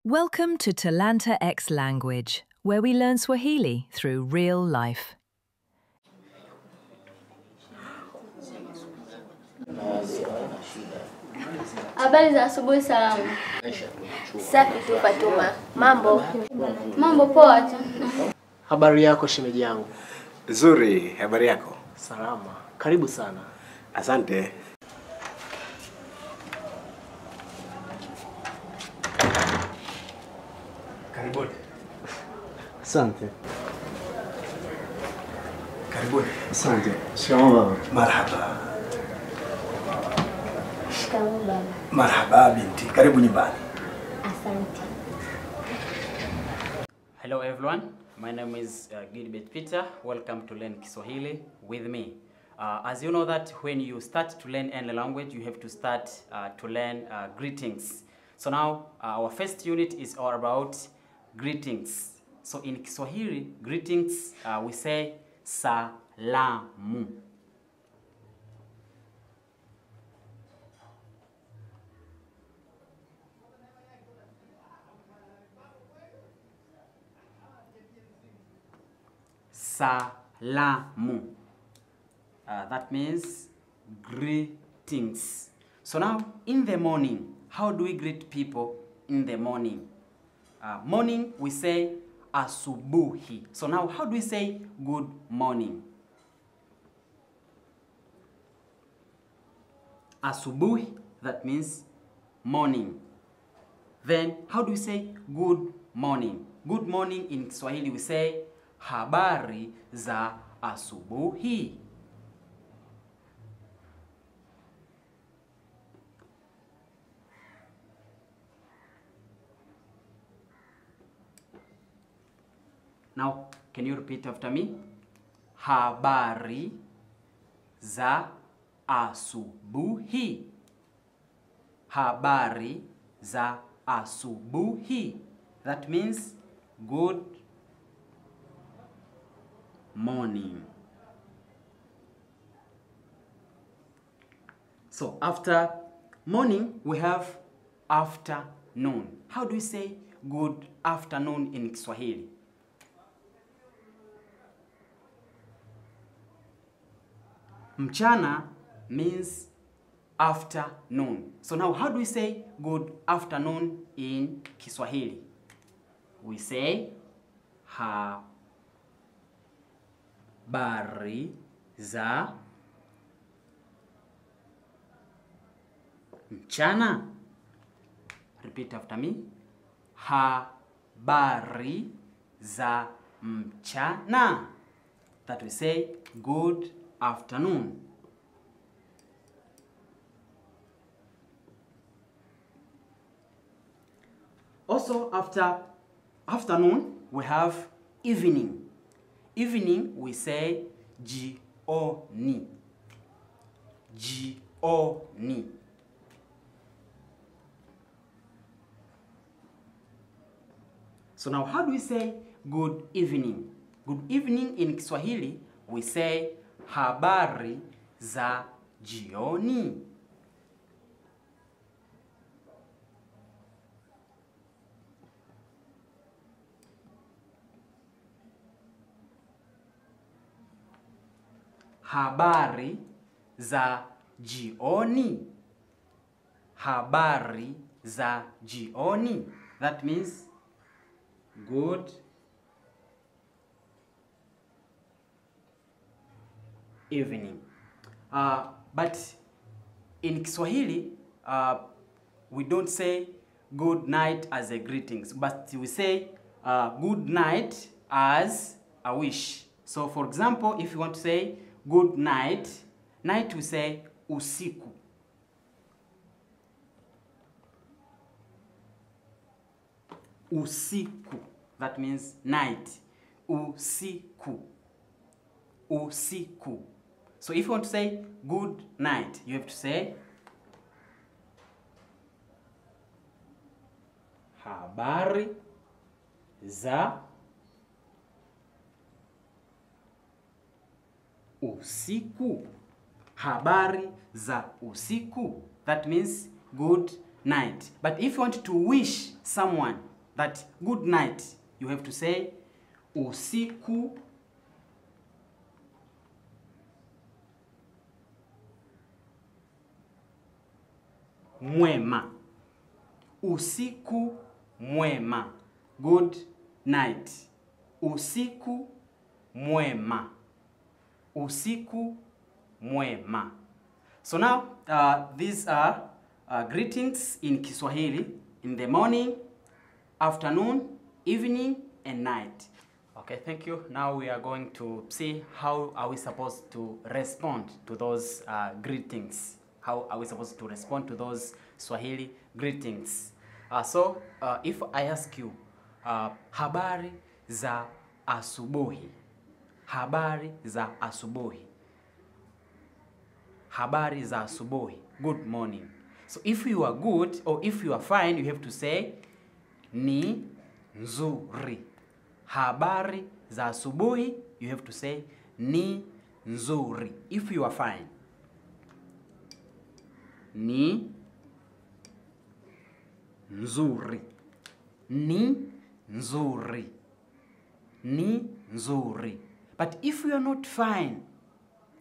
Welcome to Talanta X Language, where we learn Swahili through real life. Habari za asubuhi salamu. Safi tu Fatuma. Mambo? Mambo poa tu. Habari yako shemeji yangu? Nzuri, habari yako? Salama. Karibu sana. Asante. Karibuni. Asante. Karibuni. Asante. Shikamoo. Marhaba. Shikamoo baba. Marhaba binti. Karibu nyumbani. Asante. Hello everyone, my name is Gilbert Peter. Welcome to Learn Kiswahili with me. As you know that when you start to learn any language, you have to start to learn greetings. So now our first unit is all about greetings. So in Kiswahili, greetings, we say salamu. Salamu. That means greetings. So now, in the morning, how do we greet people in the morning? Morning, we say asubuhi. So now, how do we say good morning? Asubuhi, that means morning. Then, how do we say good morning? Good morning in Kiswahili, we say habari za asubuhi. Now, can you repeat after me? Habari za asubuhi. Habari za asubuhi. That means good morning. So after morning, we have afternoon. How do we say good afternoon in Kiswahili? Mchana means afternoon. So now how do we say good afternoon in Kiswahili? We say habari za mchana. Repeat after me. Habari za mchana. That we say good afternoon. Also, after afternoon, we have evening. Evening, we say jioni. Jioni. So now, how do we say good evening? Good evening in Kiswahili, we say habari za jioni. Habari za jioni. Habari za jioni. That means good evening. But in Kiswahili, we don't say good night as a greetings, but we say good night as a wish. So for example, if you want to say good night, night we say usiku. Usiku, that means night. Usiku. Usiku. So if you want to say good night, you have to say habari za usiku. Habari za usiku. That means good night. But if you want to wish someone that good night, you have to say usiku mwema. Usiku mwema. Good night. Usiku mwema. Usiku mwema. So now, these are greetings in Kiswahili in the morning, afternoon, evening, and night. Okay, thank you. Now we are going to see how are we supposed to respond to those greetings. How are we supposed to respond to those Swahili greetings? So, if I ask you, habari za asubuhi. Habari za asubuhi. Habari za asubuhi. Good morning. So if you are good or if you are fine, you have to say ni nzuri. Habari za asubuhi, you have to say ni nzuri. If you are fine. Ni nzuri. Ni nzuri. Ni nzuri. But if you are not fine,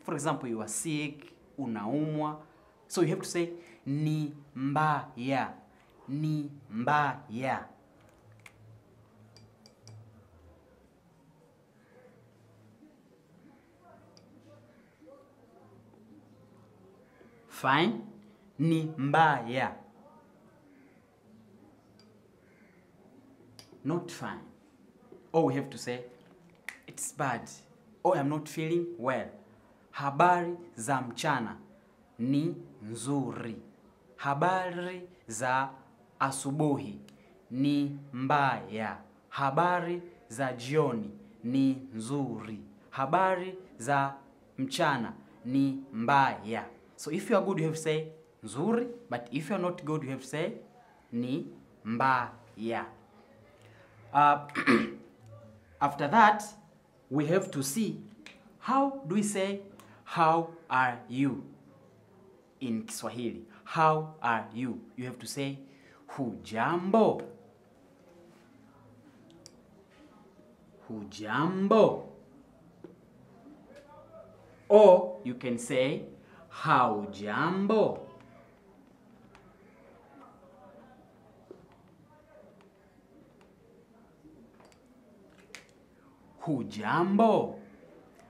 for example, you are sick, unaumwa, so you have to say ni mbaya. Ni mbaya. Fine. Ni mbaya. Not fine. Or we have to say it's bad. Or I'm not feeling well. Habari za mchana ni nzuri. Habari za asubuhi ni mbaya. Habari za jioni ni nzuri. Habari za mchana ni mbaya. So if you are good, you have to say nzuri, but if you are not good, you have to say ni mbaya. After that, we have to see how do we say how are you in Kiswahili. How are you? You have to say hujambo. Hujambo. Or you can say haujambo. Hujambo.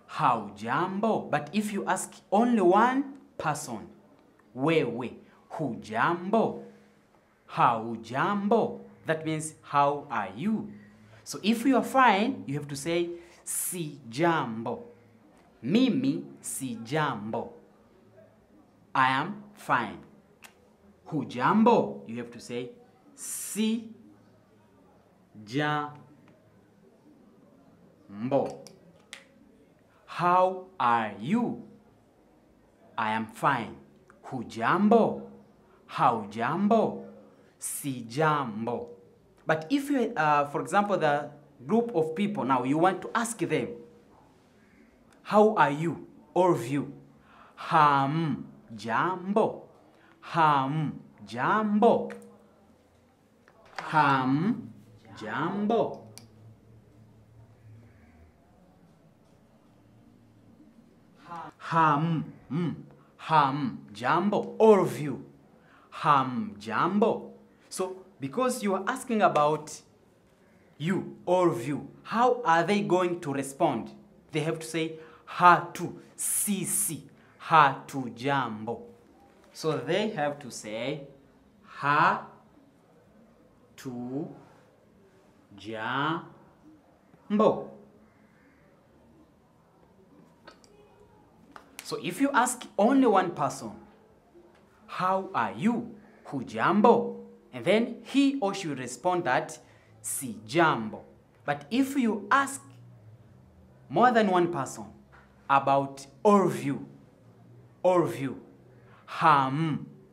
Haujambo. But if you ask only one person, wewe, hujambo. Haujambo. That means how are you? So if you are fine, you have to say si jambo. Mimi si jambo. I am fine. Hujambo, you have to say si jambo. How are you? I am fine. Hujambo. Haujambo. Si jambo. But if you, for example, the group of people, now you want to ask them, how are you? All of you. Hamjambo. Hamjambo. Hamjambo. Hamjambo. All of you. Hamjambo. So, because you are asking about you, all of you, how are they going to respond? They have to say hatu, sisi, hatu jambo. So they have to say hatu jambo. So if you ask only one person, how are you? Hujambo. And then he or she will respond that si jambo. But if you ask more than one person about all of you,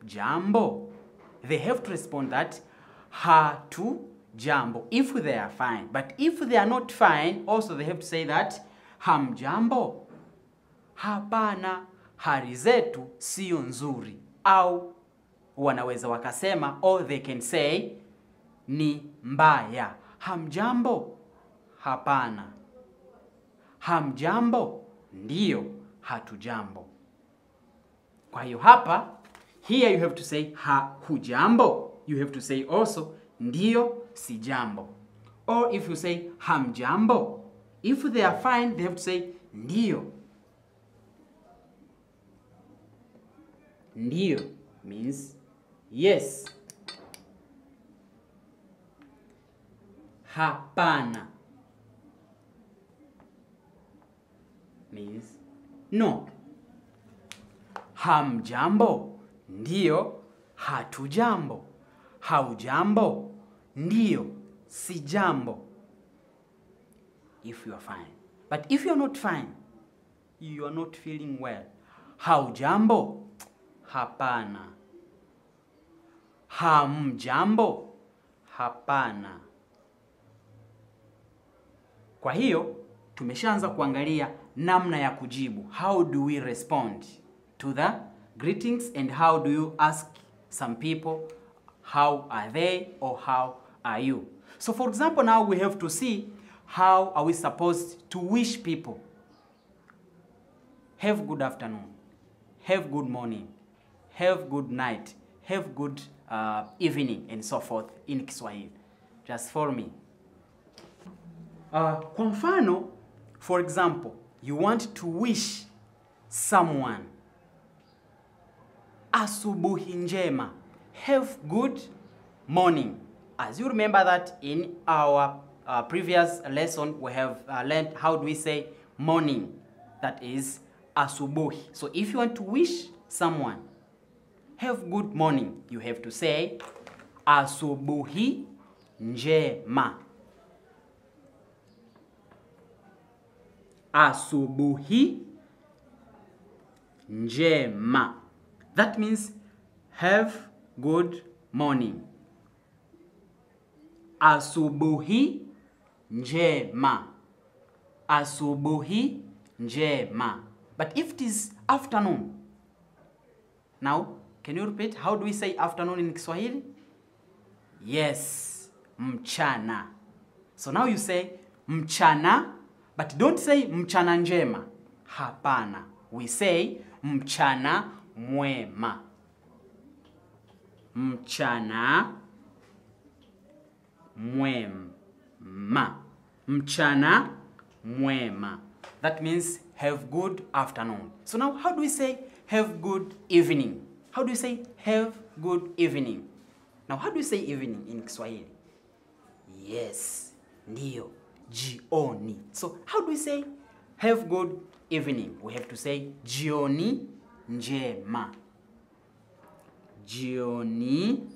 jambo, they have to respond that hatu jambo if they are fine. But if they are not fine, also they have to say that hamjambo. Hapana, hali zetu sio nzuri. Au wanaweza wakasema, or they can say ni mbaya. Hamjambo? Hapana. Hamjambo? Ndiyo, hatujambo. Kwa hiyo hapa, here you have to say hujambo. You have to say also ndiyo, si jambo. Or if you say hamjambo, if they are fine, they have to say ndiyo. Ndiyo means yes. Hapana means no. Hamjambo? Ndiyo, hatujambo. Haujambo? Ndiyo, si jambo. If you are fine. But if you are not fine, you are not feeling well. Haujambo? Hapana. Hamjambo? Hapana. Kwa hiyo, tumeshaanza kuangalia namna ya kujibu. How do we respond to the greetings and how do you ask some people how are they or how are you? So for example, now we have to see how are we supposed to wish people. Have good afternoon. Have good morning. Have good night. Have good evening and so forth in Kiswahili. Just follow me. Kwa mfano, for example, you want to wish someone asubuhi njema. Have good morning. As you remember that in our previous lesson, we have learned how do we say morning. That is asubuhi. So if you want to wish someone, have good morning, you have to say asubuhi njema. Asubuhi njema. That means have good morning. Asubuhi njema. Asubuhi njema. But if it is afternoon, now can you repeat? How do we say afternoon in Kiswahili? Yes, mchana. So now you say mchana, but don't say mchana njema. Hapana. We say mchana mwema. Mchana mwema. Mchana mwema. That means have good afternoon. So now how do we say have good evening? How do you say have good evening? Now how do you say evening in Kiswahili? Yes, ndiyo, jioni. So how do we say have good evening? We have to say jioni njema. Jioni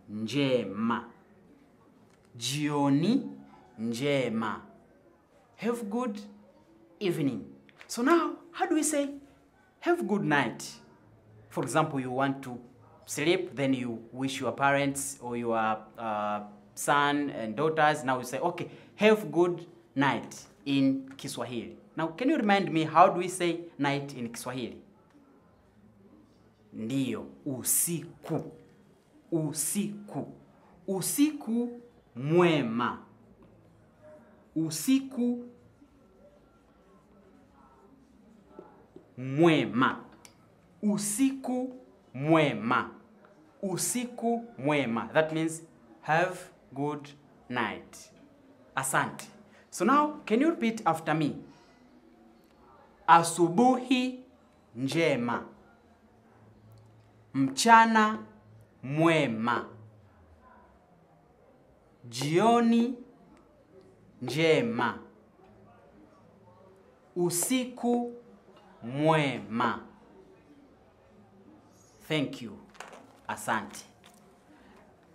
njema. Jioni njema. Have good evening. So now, how do we say have good night? For example, you want to sleep, then you wish your parents or your son and daughters. Now you say, okay, have good night in Kiswahili. Now, can you remind me, how do we say night in Kiswahili? Ndiyo, usiku. Usiku. Usiku mwema. Usiku mwema. Usiku mwema. Usiku mwema. That means have good night. Asante. So now, can you repeat after me? Asubuhi njema. Mchana mwema. Jioni njema. Usiku mwema. Thank you. Asante.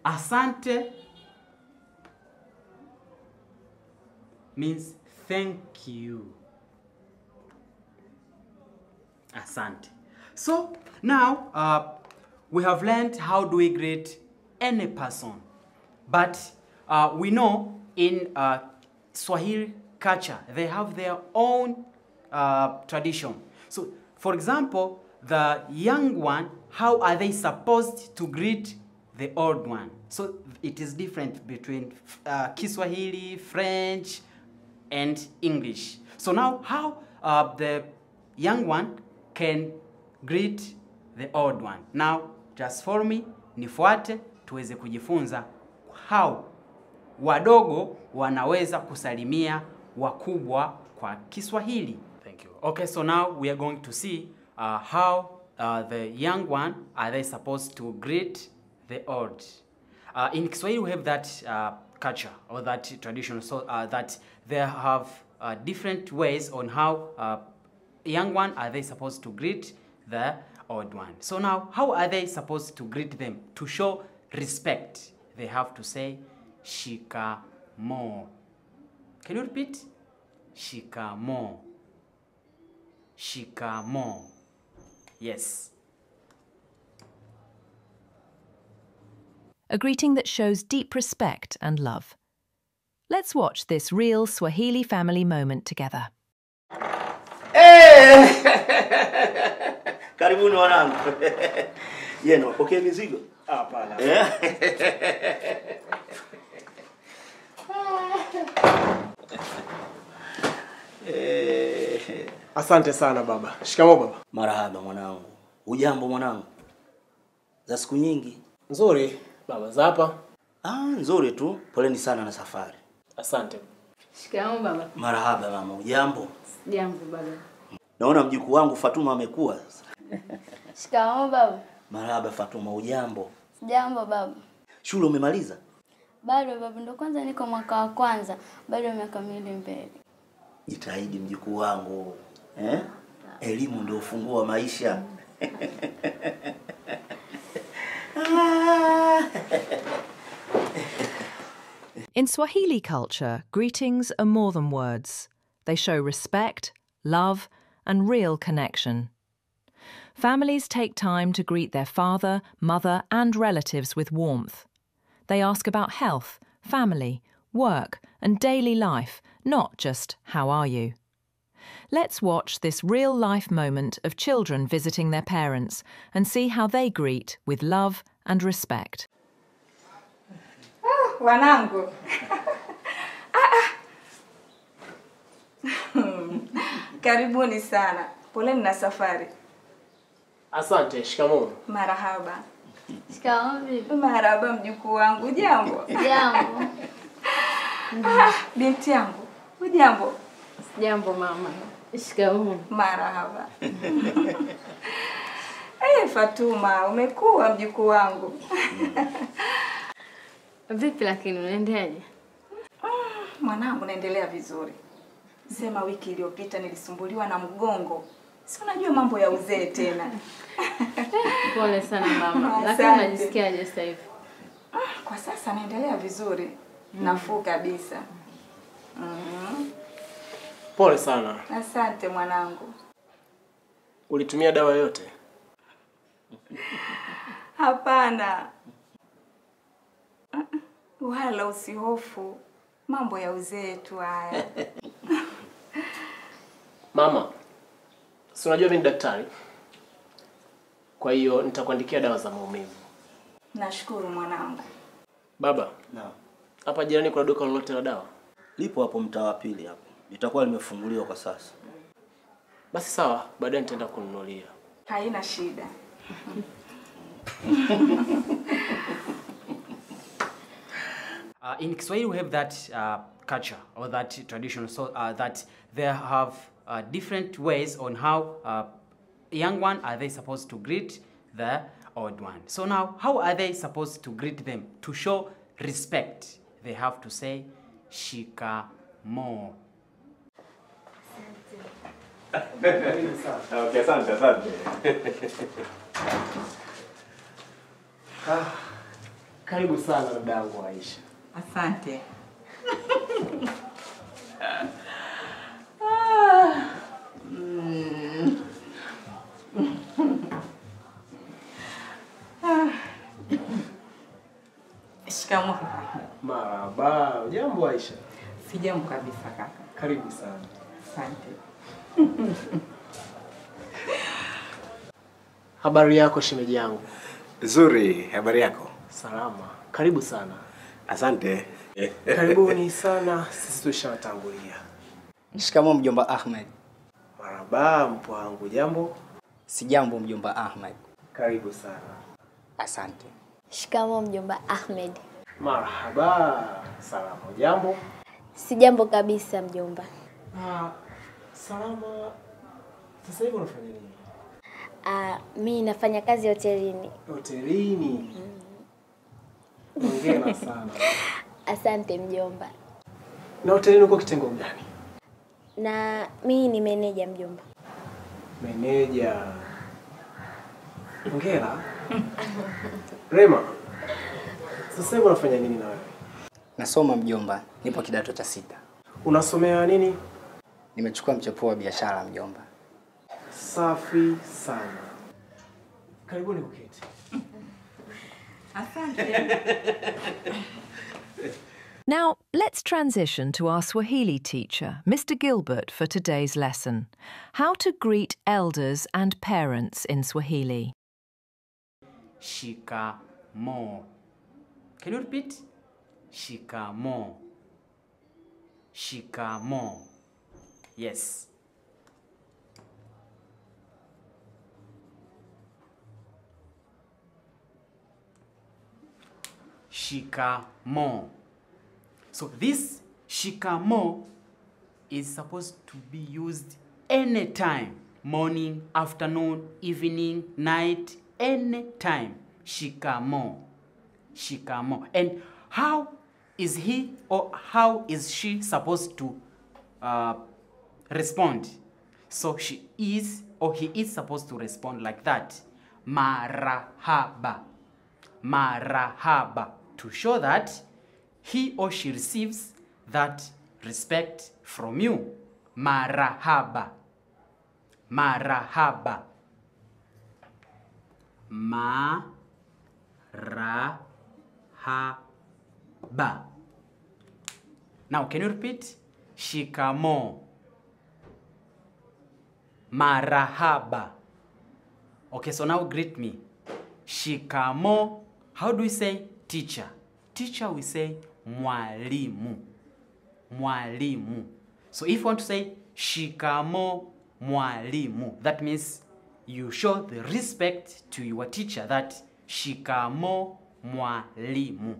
Asante means thank you. Asante. So now we have learned how do we greet any person. But we know in Swahili culture, they have their own tradition. So, for example, the young one, how are they supposed to greet the odd one. So it is different between Kiswahili, French, and English. So now how the young one can greet the old one. Now just follow me, nifuate tuweze kujifunza how wadogo wanaweza kusalimia wakubwa kwa Kiswahili. Thank you. Okay, so now we are going to see how the young one are they supposed to greet the old. In Kiswahili we have that culture or that tradition, so that they have different ways on how young one are they supposed to greet the old one. So now, how are they supposed to greet them? To show respect, they have to say shikamo. Can you repeat? Shikamo. Shikamo. Yes. A greeting that shows deep respect and love. Let's watch this real Swahili family moment together. Karibuni wanangu. Yenu wapokee mizigo? Hapana. Asante sana baba. Shikamoo baba. Marahaba mwanangu. Hujambo mwanangu? Za siku nyingi? Nzuri baba, za hapa? Nzuri tu. Poleni sana na safari. Asante. Shikamoo baba. Marahaba mama. Hujambo? Jambo baba. Naona mjukuu wangu Fatuma amekuwa. Shikamoo baba. Marahaba Fatuma, hujambo? Jambo baba. Shule umemaliza? Bado baba, ndo kwanza niko mwaka wa kwanza, bado miaka miwili mbele. Jitahidi mjukuu wangu. Elimu ndio ufunguo wa maisha. In Swahili culture, greetings are more than words. They show respect, love, and real connection. Families take time to greet their father, mother, and relatives with warmth. They ask about health, family, work, and daily life, not just how are you. Let's watch this real-life moment of children visiting their parents and see how they greet with love and respect. Wanangu. Karibuni sana. Poleni na safari. Asante, shikamoo. Marahaba. Shikamoo bibi. Marahaba mjukuu wangu. Jambo. Jambo. Binti yangu. Ujambo? Jambo mama. Shikamoo. Marahaba. Fatuma, umekuwa mjukuu wangu. Vipi lakini unaendaje? Mwanangu naendelea vizuri. Sema wiki iliyopita nilisumbuliwa na mgongo. Si unajua mambo ya uzee tena. Pole sana mama. Lakini unajisikiaje sasa hivi? Kwa sasa naendelea vizuri. Nafuu kabisa. Pole sana. Asante mwanangu. Ulitumia dawa yote? Hapana. Wala usihofu. Mambo ya uzee tu haya. Mama, si unajua mimi ni daktari? Kwa hiyo nitakuandikia dawa za maumivu. Nashukuru mwanangu. Baba, Naam. hapa jirani kuna duka lolote la dawa? Lipo hapo mtaa wa pili hapo. Litakuwa limefunguliwa kwa sasa. Basi sawa, baadaye nitaenda kununulia. Haina shida. In Kiswahili we have that culture or that tradition, so that they have different ways on how young one are they supposed to greet the old one. So now, how are they supposed to greet them? To show respect, they have to say shikamo. Okay, asante. Karibu sana dadangu Aisha. Asante. Shikamoo. Marahaba. Jambo Aisha. Sijambo kabisa kaka. Karibu sana. Asante. Habari yako shemeji yangu? Nzuri, habari yako? Salama. Karibu sana. Asante. Karibuni sana. Sisi tushawatangulia. Shikamoo mjomba Ahmed. Marhaba mpwa wangu, jambo? Sijambo mjomba Ahmed. Karibu sana. Asante. Shikamoo mjomba Ahmed. Marhaba. Salama, jambo? Sijambo kabisa mjomba. Salama. Sasa hivi unafanya nini? Mimi nafanya kazi hotelini. Hotelini? Hongera sana. Asante mjomba. Na hotelini uko kitengo gani? Na mimi ni meneja mjomba. Meneja. Hongera. Rema. Sasa hivi unafanya nini na wewe? Nasoma mjomba, nipo kidato cha 6. Unasomea nini? Nimechukua mchepuo wa biashara mjomba. Safi sana. Karibuni kuketi. Asante. Now, let's transition to our Swahili teacher, Mr. Gilbert, for today's lesson. How to greet elders and parents in Swahili. Shikamo. Can you repeat? Shikamo. Shikamo. Yes. Shikamo. So this shikamo is supposed to be used anytime. Morning, afternoon, evening, night, anytime. Shikamo. Shikamo. And how is he or how is she supposed to respond? So she is or he is supposed to respond like that. Marahaba. Marahaba. To show that he or she receives that respect from you. Marahaba. Marahaba. Marahaba. Now, can you repeat? Shikamo. Marahaba. Okay, so now greet me. Shikamo. How do we say teacher? Teacher, we say mwalimu. Mwalimu. So if you want to say shikamo mwalimu, that means you show the respect to your teacher, that shikamo mwalimu.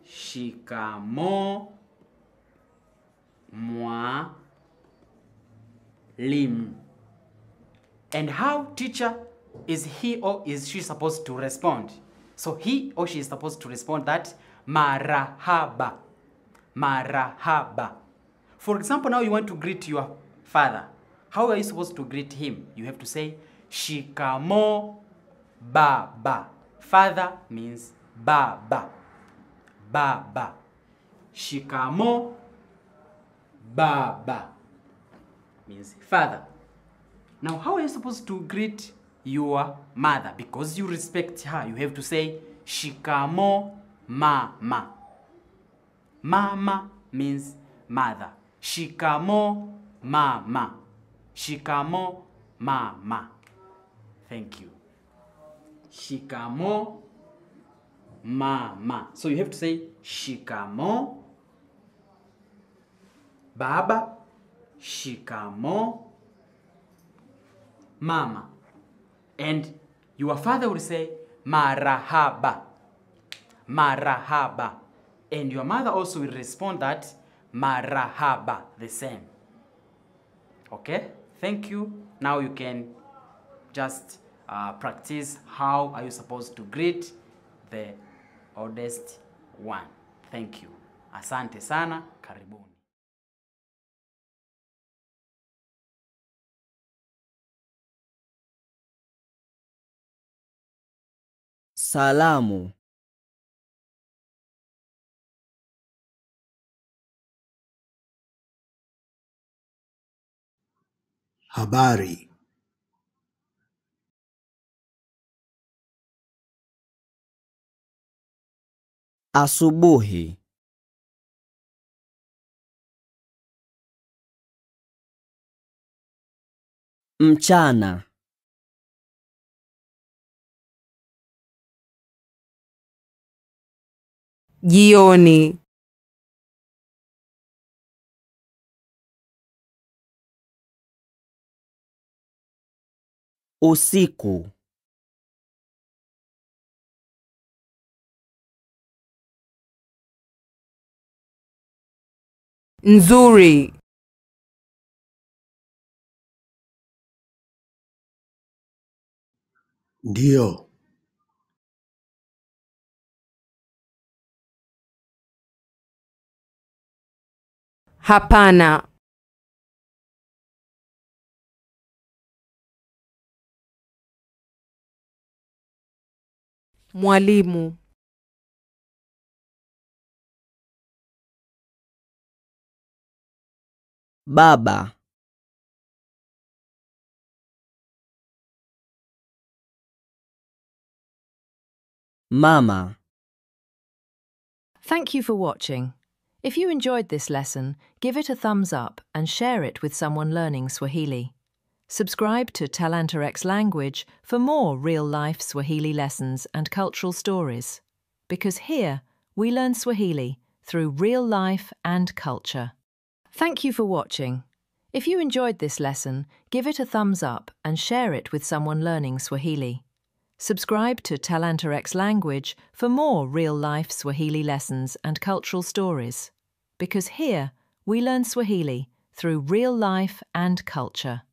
Shikamo mwalimu. And how teacher is he or is she supposed to respond? So he or she is supposed to respond that marahaba. Marahaba. For example, now you want to greet your father. How are you supposed to greet him? You have to say shikamo baba. Father means baba. Baba. Shikamo baba means father. Now, how are you supposed to greet your mother? Because you respect her, you have to say shikamo mama. Mama means mother. Shikamo mama. Shikamo mama. Thank you. Shikamo mama. So you have to say shikamo baba. Shikamo mama. And your father will say marahaba. Marahaba. And your mother also will respond that marahaba, the same. Okay? Thank you. Now you can just practice how are you supposed to greet the oldest one. Thank you. Asante sana. Karibuni. Salamu. Habari. Asubuhi. Mchana. jioni, usiku, nzuri, Ndiyo. hapana, mwalimu, baba, mama. Thank you for watching. If you enjoyed this lesson, give it a thumbs up and share it with someone learning Swahili. Subscribe to Talanta X Language for more real-life Swahili lessons and cultural stories. Because here, we learn Swahili through real life and culture. Thank you for watching. If you enjoyed this lesson, give it a thumbs up and share it with someone learning Swahili. Subscribe to Talanta X Language for more real-life Swahili lessons and cultural stories. Because here, we learn Swahili through real life and culture.